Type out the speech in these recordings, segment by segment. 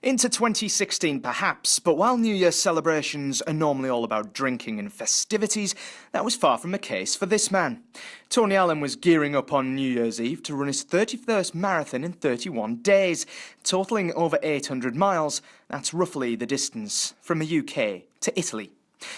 Into 2016 perhaps, but while New Year's celebrations are normally all about drinking and festivities, that was far from the case for this man. Tony Allen was gearing up on New Year's Eve to run his 31st marathon in 31 days, totalling over 800 miles. That's roughly the distance from the UK to Italy.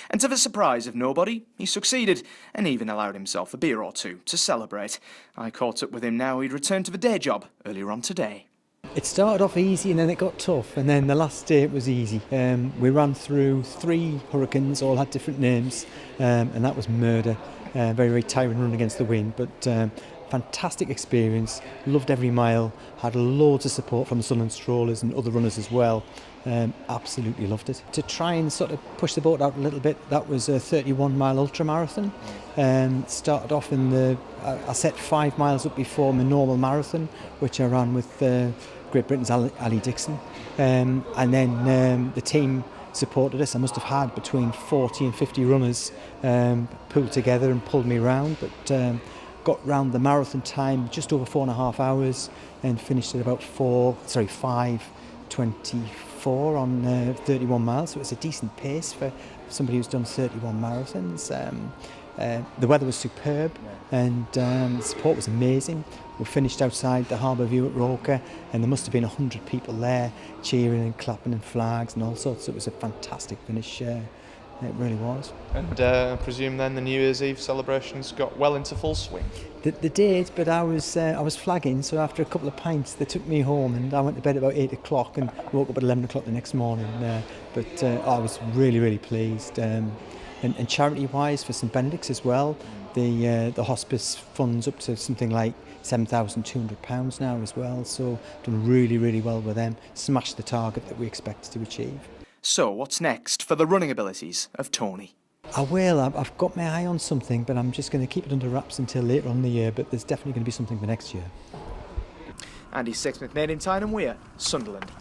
And to the surprise of nobody, he succeeded and even allowed himself a beer or two to celebrate. I caught up with him now he'd returned to the day job earlier on today. It started off easy and then it got tough, and then the last day it was easy. We ran through 3 hurricanes, all had different names, and that was murder. Very, very tiring run against the wind, but fantastic experience. Loved every mile, had loads of support from the Sunderland strollers and other runners as well. Absolutely loved it. To try and sort of push the boat out a little bit, that was a 31-mile ultramarathon. Started off I set 5 miles up before my normal marathon, which I ran with Great Britain's Ali Dixon. And then the team supported us. I must have had between 40 and 50 runners pulled together and pulled me round, but got round the marathon time just over 4.5 hours and finished at about 5:24 on 31 miles. So it's a decent pace for somebody who's done 31 marathons. The weather was superb and the support was amazing. We finished outside the Harbour View at Roker and there must have been 100 people there cheering and clapping and flags and all sorts. It was a fantastic finish. It really was. And I presume then the New Year's Eve celebrations got well into full swing? They did, but I was flagging, so after a couple of pints they took me home and I went to bed about 8 o'clock and woke up at 11 o'clock the next morning. But I was really, really pleased. And charity-wise for St Benedict's as well, the hospice funds up to something like £7,200 now as well, so done really, really well with them. Smashed the target that we expected to achieve. So what's next for the running abilities of Tony? I will. I've got my eye on something, but I'm just going to keep it under wraps until later on in the year, but there's definitely going to be something for next year. Andy Sixsmith made in Tyne Wear, Sunderland.